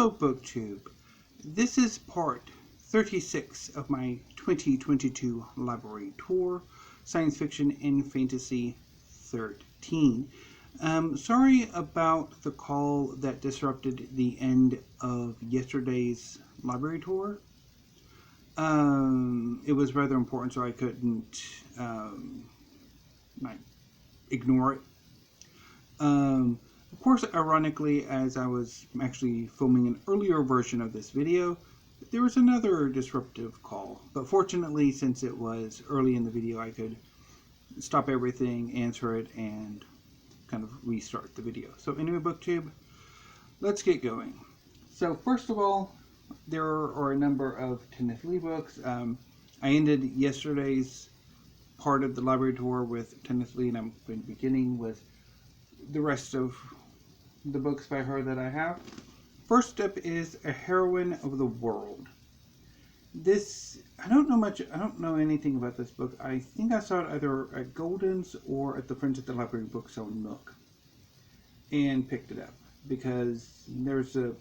Hello, BookTube. This is part 36 of my 2022 library tour, Science Fiction and Fantasy 13. Sorry about the call that disrupted the end of yesterday's library tour. It was rather important, so I couldn't ignore it. Of course, ironically, as I was actually filming an earlier version of this video, there was another disruptive call. But fortunately, since it was early in the video, I could stop everything, answer it, and kind of restart the video. So anyway, BookTube, let's get going. So first of all, there are a number of Kenneth Lee books. I ended yesterday's part of the library tour with Kenneth Lee, and I'm going to be beginning with the rest of the books by her that I have. First up is A Heroine of the World. This, I don't know anything about this book. I think I saw it either at Golden's or at the Friends at the Library Booksell Nook and picked it up because there's a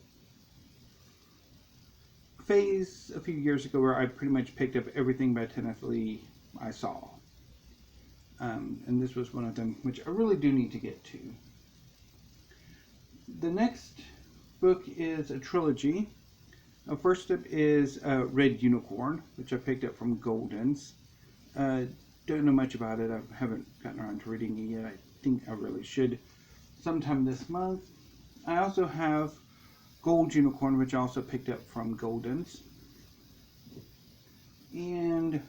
phase a few years ago where I pretty much picked up everything by Kenneth Lee I saw. And this was one of them, which I really do need to get to. The next book is a trilogy. First up is Red Unicorn, which I picked up from Golden's. Don't know much about it. I haven't gotten around to reading it yet. I think I really should sometime this month. I also have Gold Unicorn, which I also picked up from Golden's. And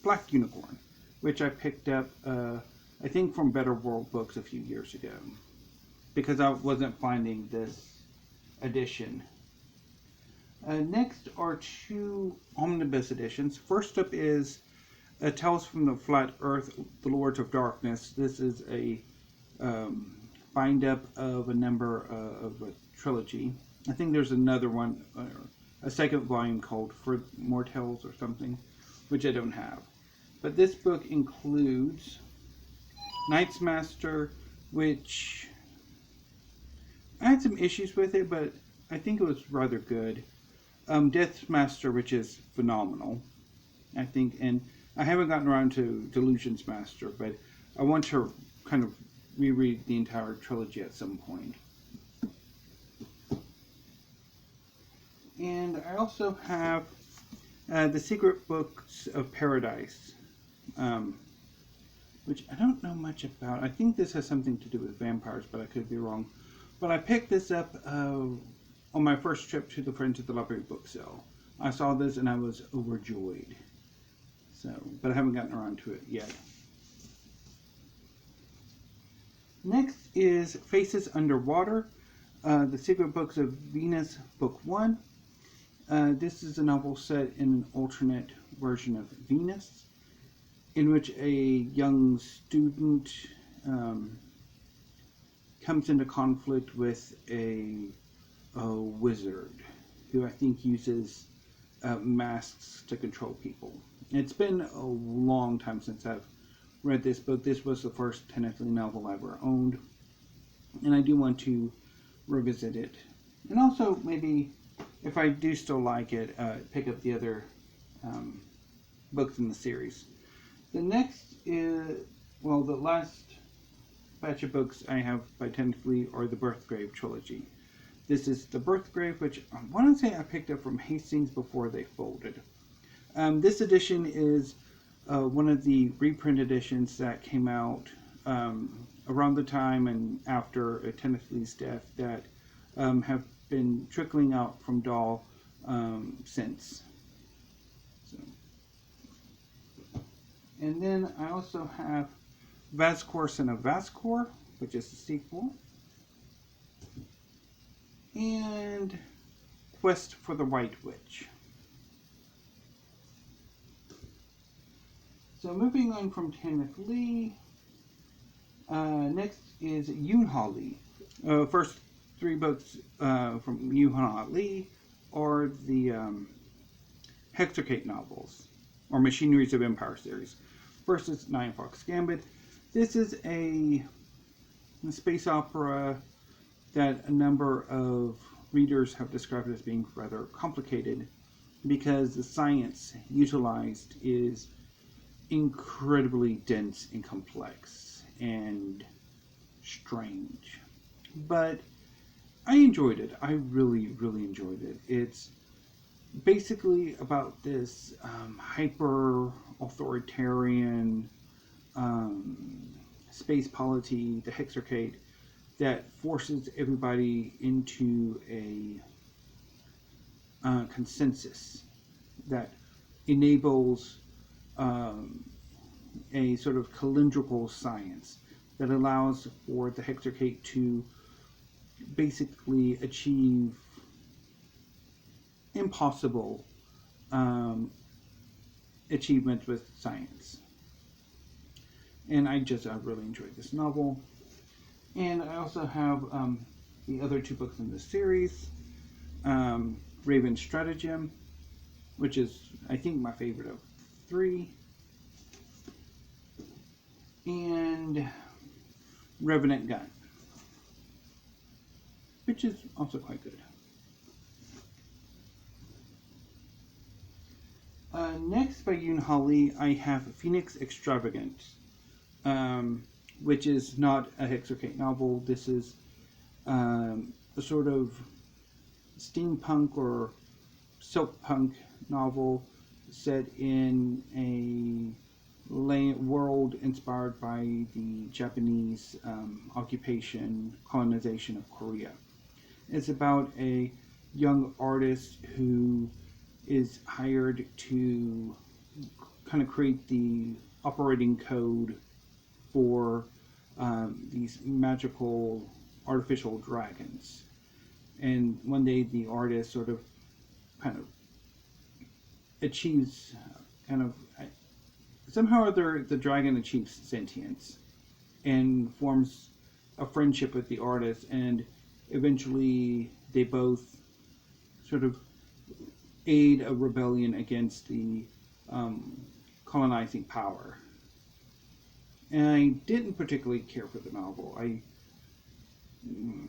Black Unicorn, which I picked up, I think from Better World Books a few years ago, because I wasn't finding this edition. Next are two omnibus editions. First up is Tales from the Flat Earth, The Lords of Darkness. This is a bind-up of a number of a trilogy. I think there's another one, a second volume called For More Tales or something, which I don't have. But this book includes Knight's Master, which I had some issues with it, but I think it was rather good. Death's Master, which is phenomenal, I think, and I haven't gotten around to Delusion's Master, but I want to kind of reread the entire trilogy at some point. And I also have The Secret Books of Paradise, which I don't know much about. I think this has something to do with vampires, but I could be wrong. But I picked this up on my first trip to the Friends at the Library Booksell. I saw this and I was overjoyed. But I haven't gotten around to it yet. Next is Faces Underwater, The Secret Books of Venus, Book 1. This is a novel set in an alternate version of Venus, in which a young student comes into conflict with a wizard who I think uses masks to control people. It's been a long time since I've read this book. This was the first Kenneth Lee novel I ever owned, and I do want to revisit it. And also, maybe, if I do still like it, pick up the other books in the series. The next is, well, the last batch of books I have by Kenneth Lee are the Birthgrave trilogy. This is the Birthgrave, which I want to say I picked up from Hastings before they folded. This edition is one of the reprint editions that came out around the time and after Kenneth Lee's death that have been trickling out from Dahl since. And then I also have Vascor Son of Vascor, which is the sequel, and Quest for the White Witch. So moving on from Kenneth Lee, next is Yoon-Ha Lee. First three books from Yoon-Ha Lee are the Hexarchate novels, or Machineries of Empire series. First is Nine Fox Gambit. This is a space opera that a number of readers have described it as being rather complicated because the science utilized is incredibly dense and complex and strange. But I enjoyed it. I really, really enjoyed it. It's basically about this hyper authoritarian space polity, the Hexarchate, that forces everybody into a consensus that enables a sort of calendrical science that allows for the Hexarchate to basically achieve impossible achievements with science. And I really enjoyed this novel. And I also have the other two books in this series, Raven's Stratagem, which is, I think, my favorite of three, and Revenant Gun, which is also quite good. Next, by Yoon Holly, I have Phoenix Extravagant, which is not a Hexarchate novel. This is a sort of steampunk or silk punk novel set in a world inspired by the Japanese colonization of Korea. It's about a young artist who is hired to kind of create the operating code for these magical artificial dragons. And one day the artist sort of kind of achieves somehow or other the dragon achieves sentience and forms a friendship with the artist, and eventually they both sort of aid a rebellion against the colonizing power. And I didn't particularly care for the novel.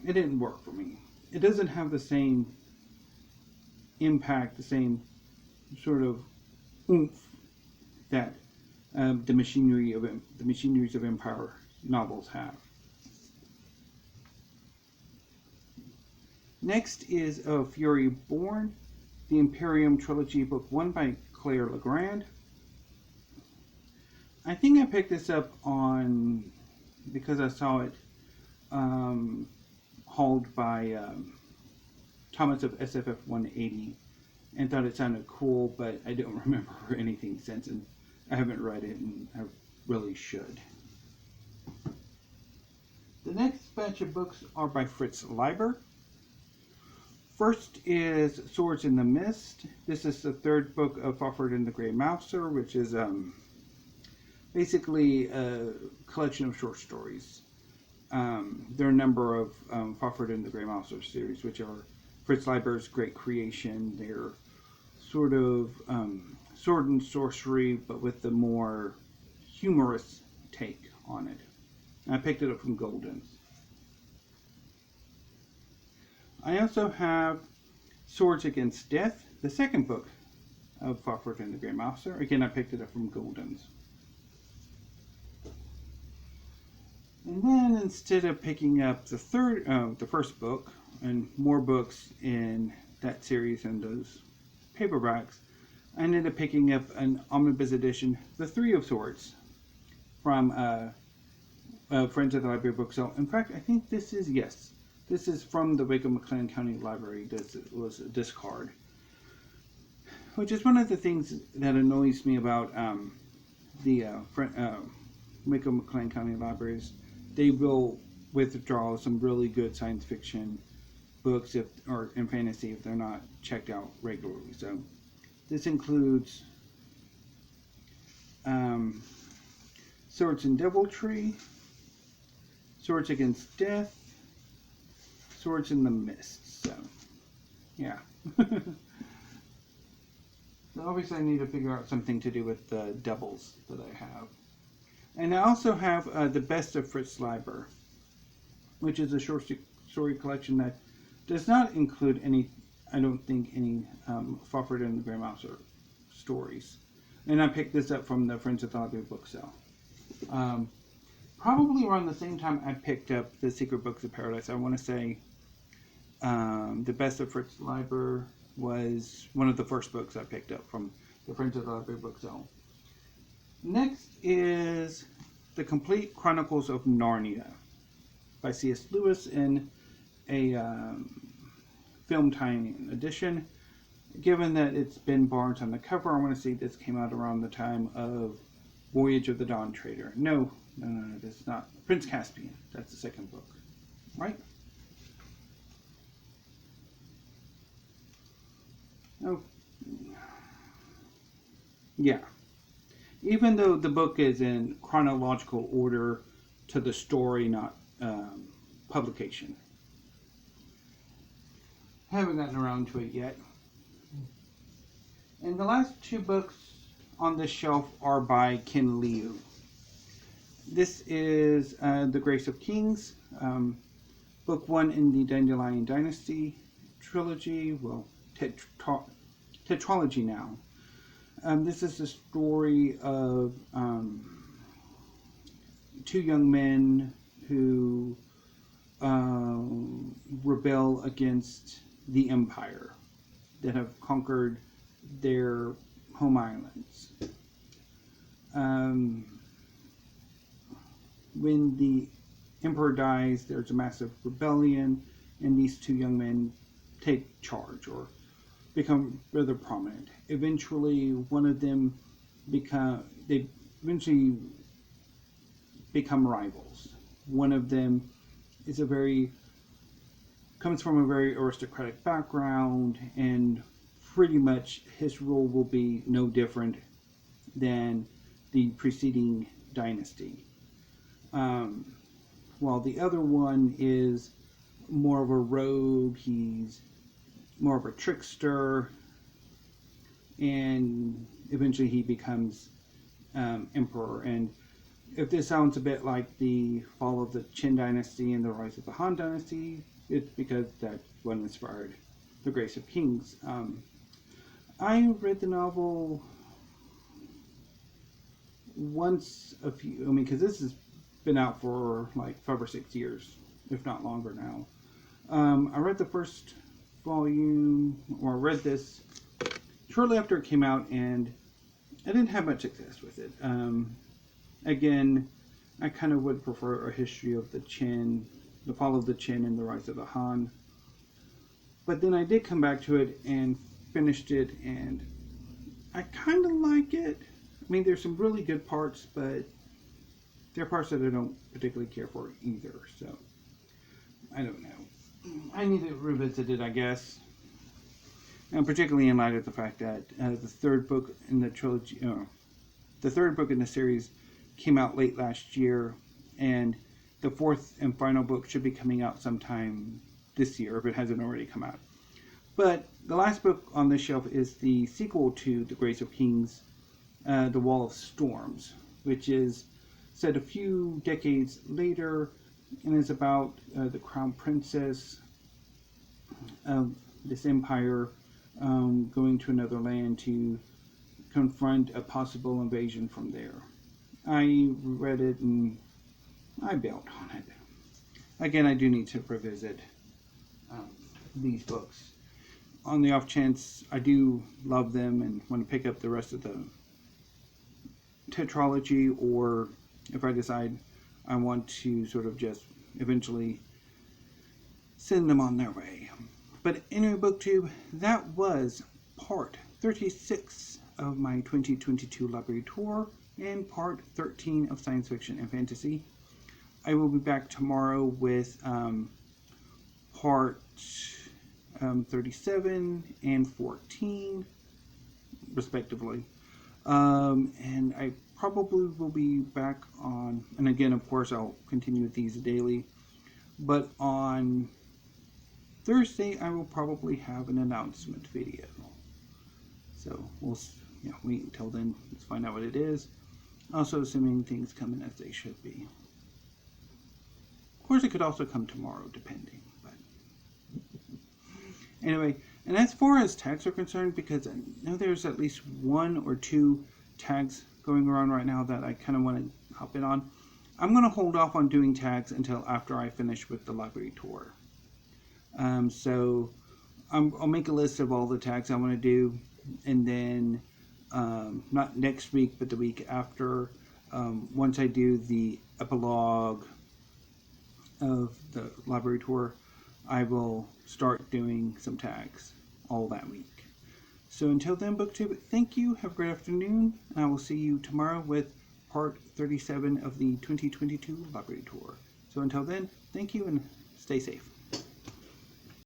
It didn't work for me. It doesn't have the same impact, the same sort of oomph that the Machineries of Empire novels have. Next is Fury Born, the Imperium Trilogy, Book 1 by Claire Legrand. I think I picked this up because I saw it hauled by Thomas of SFF 180 and thought it sounded cool, but I don't remember anything since, and I haven't read it, and I really should. The next batch of books are by Fritz Schleiber. First is Swords in the Mist. This is the third book of Fafhrd and the Grey Mouser, which is basically a collection of short stories. There are a number of Fafhrd and the Grey Mouser series, which are Fritz Schleiber's great creation. They're sort of sword and sorcery, but with the more humorous take on it. And I picked it up from Golden's. I also have Swords Against Death, the second book of Fafhrd and the Grey Mouser. Again, I picked it up from Golden's. And then instead of picking up the first book, and more books in that series and those paperbacks, I ended up picking up an omnibus edition, The Three of Swords, from Friends of the Library Booksale. In fact, I think this is from the Waco-McLean County Library. This was a discard, which is one of the things that annoys me about the Waco-McLean County Libraries. They will withdraw some really good science fiction books and fantasy if they're not checked out regularly. So this includes Swords and Deviltry, Swords Against Death, Swords in the Mist. So, yeah. So obviously I need to figure out something to do with the devils that I have. And I also have The Best of Fritz Schleiber, which is a short story collection that does not include any, I don't think, any Fawford and the Grey Mouse stories. And I picked this up from the Friends of the Library book sale. Probably around the same time I picked up The Secret Books of Paradise. I want to say The Best of Fritz Schleiber was one of the first books I picked up from the Friends of the Library book sale. Next is The Complete Chronicles of Narnia by C.S. Lewis in a film tie-in edition. Given that it's Ben Barnes on the cover, I want to say this came out around the time of Voyage of the Dawn Treader. No, that's not. Prince Caspian. That's the second book. Right? Oh. Yeah. Even though the book is in chronological order to the story, not publication. Haven't gotten around to it yet. And the last two books on this shelf are by Ken Liu. This is The Grace of Kings, book 1 in the Dandelion Dynasty trilogy, well, tetralogy now. This is the story of two young men who rebel against the Empire that have conquered their home islands. When the emperor dies, there's a massive rebellion, and these two young men take charge or become rather prominent. Eventually, one of them become rivals. One of them is comes from a very aristocratic background, and pretty much his rule will be no different than the preceding dynasty. While the other one is more of a rogue, he's more of a trickster, and eventually he becomes emperor. And if this sounds a bit like the fall of the Qin dynasty and the rise of the Han dynasty, it's because that's what inspired The Grace of Kings. I read the novel once because this has been out for like 5 or 6 years, if not longer now. I read the first volume, or read this shortly after it came out, and I didn't have much success with it. Again, I kind of would prefer a history of the Qin, the fall of the Qin and the rise of the Han. But then I did come back to it and finished it, and I kind of like it. I mean, there's some really good parts, but there are parts that I don't particularly care for either, so I don't know. I need to revisit it, I guess. And particularly in light of the fact that the third book in the trilogy, the third book in the series came out late last year, and the fourth and final book should be coming out sometime this year, if it hasn't already come out. But the last book on this shelf is the sequel to The Grace of Kings, The Wall of Storms, which is set a few decades later and is about the crown princess of this empire going to another land to confront a possible invasion from there. I read it and I bailed on it. Again, I do need to revisit these books. On the off chance I do love them and want to pick up the rest of the tetralogy, or if I decide I want to sort of just eventually send them on their way. But anyway, BookTube, that was part 36 of my 2022 library tour and part 13 of science fiction and fantasy. I will be back tomorrow with part 37 and 14, respectively. And I probably will be back on, and again, of course, I'll continue with these daily, but on Thursday, I will probably have an announcement video. So we'll wait until then. Let's find out what it is. Also, assuming things come in as they should be. Of course, it could also come tomorrow, depending. But Anyway, and as far as tags are concerned, because I know there's at least 1 or 2 tags going around right now that I kind of want to hop in on, I'm going to hold off on doing tags until after I finish with the library tour. So I'll make a list of all the tags I want to do, and then not next week, but the week after, once I do the epilogue of the library tour, I will start doing some tags all that week. So until then, BookTube, thank you, have a great afternoon, and I will see you tomorrow with part 37 of the 2022 library tour. So until then, thank you and stay safe.